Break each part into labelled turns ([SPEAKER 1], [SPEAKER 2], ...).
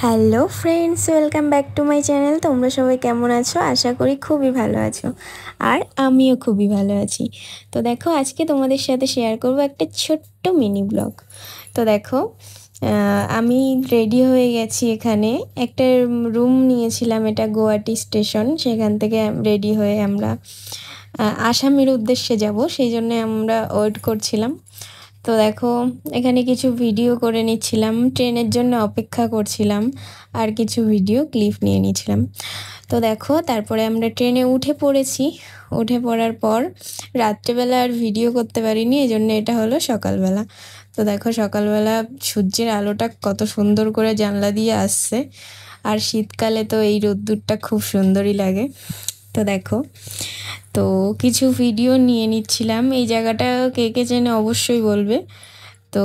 [SPEAKER 1] Hello friends, welcome back to my channel. তোমরা সবাই কেমন আছো? আশা করি খুবই ভালো আছো, আর আমিও খুবই ভালো আছি। তো দেখো, আজকে তোমাদের সাথে শেয়ার করব একটা ছোট্ট মিনি ব্লগ। তো দেখো, আমি রেডি হয়ে গেছি। এখানে একটা রুম নিয়েছিলাম, এটা গুয়াহাটি স্টেশন। সেখান থেকে রেডি হয়ে আমরা আসামের উদ্দেশ্যে যাব, সেই জন্য আমরা ওয়েট করছিলাম। তো দেখো, এখানে কিছু ভিডিও করে নিচ্ছিলাম, ট্রেনের জন্য অপেক্ষা করছিলাম, আর কিছু ভিডিও ক্লিপ নিয়ে নিচ্ছিলাম। তো দেখো, তারপরে আমরা ট্রেনে উঠে পড়েছি। উঠে পড়ার পর রাত্রেবেলা আর ভিডিও করতে পারিনি, এই জন্য এটা হলো সকালবেলা। তো দেখো, সকালবেলা সূর্যের আলোটা কত সুন্দর করে জানলা দিয়ে আসছে, আর শীতকালে তো এই রোদ্দুরটা খুব সুন্দরই লাগে। তো দেখো, তো কিছু ভিডিও নিয়ে নিচ্ছিলাম। এই জায়গাটা কে কে চেনে অবশ্যই বলবে। তো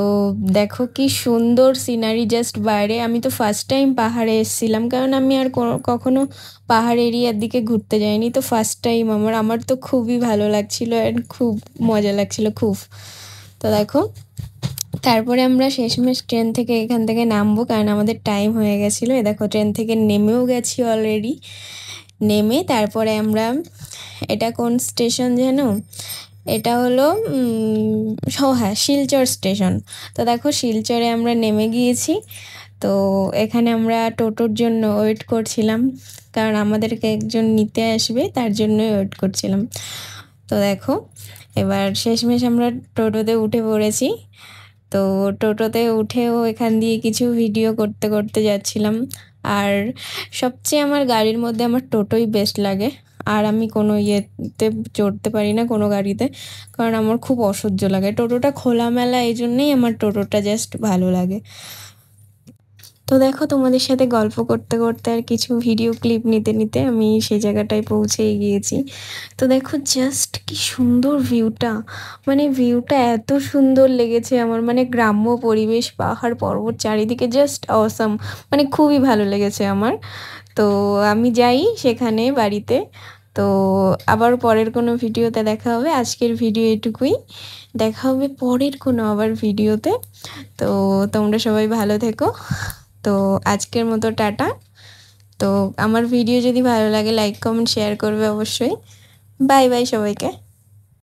[SPEAKER 1] দেখো কি সুন্দর সিনারি, জাস্ট বাইরে। আমি তো ফার্স্ট টাইম পাহাড়ে এসেছিলাম, কারণ আমি আর কখনো পাহাড় এরিয়ার দিকে ঘুরতে যাইনি। তো ফার্স্ট টাইম আমার তো খুবই ভালো লাগছিল, অ্যান্ড খুব মজা লাগছিল খুব। তো দেখো, তারপরে আমরা শেষমেশ ট্রেন থেকে এখান থেকে নামবো, কারণ আমাদের টাইম হয়ে গেছিলো। দেখো, ট্রেন থেকে নেমেও গেছি অলরেডি। নেমে তারপরে আমরা, এটা কোন স্টেশন যেন, এটা হলো হ্যাঁ, শিলচর স্টেশন। তো দেখো, শিলচরে আমরা নেমে গিয়েছি। তো এখানে আমরা টোটোর জন্য ওয়েট করছিলাম, কারণ আমাদেরকে একজন নিতে আসবে, তার জন্যই ওয়েট করছিলাম। তো দেখো, এবার শেষমেশ আমরা টোটোতে উঠে পড়েছি। তো টোটোতে উঠেও এখান দিয়ে কিছু ভিডিও করতে করতে যাচ্ছিলাম। আর সবচেয়ে আমার গাড়ির মধ্যে আমার টোটোই বেস্ট লাগে। আর আমি কোনো ইয়েতে চড়তে পারি না, কোনো গাড়িতে, কারণ আমার খুব অসহ্য লাগে। টোটোটা খোলামেলা, এই জন্যেই আমার টোটোটা জাস্ট ভালো লাগে। তো দেখো, তোমাদের সাথে গল্প করতে করতে আর কিছু ভিডিও ক্লিপ নিতে নিতে আমি সেই জায়গাটায় পৌঁছেই গিয়েছি। তো দেখো, জাস্ট কি সুন্দর ভিউটা, মানে ভিউটা এত সুন্দর লেগেছে আমার, মানে গ্রাম্য পরিবেশ, পাহাড় পর্বত চারিদিকে, জাস্ট অসাম, মানে খুবই ভালো লেগেছে আমার। তো আমি যাই সেখানে বাড়িতে। তো আবার পরের কোনো ভিডিওতে দেখা হবে। আজকের ভিডিও এটুকুই, দেখা হবে পরের কোনো আবার ভিডিওতে। তো তোমরা সবাই ভালো থেকো। তো আজকের মতো টাটা। তো আমার ভিডিও যদি ভালো লাগে, লাইক কমেন্ট শেয়ার করবে অবশ্যই। বাই বাই সবাইকে।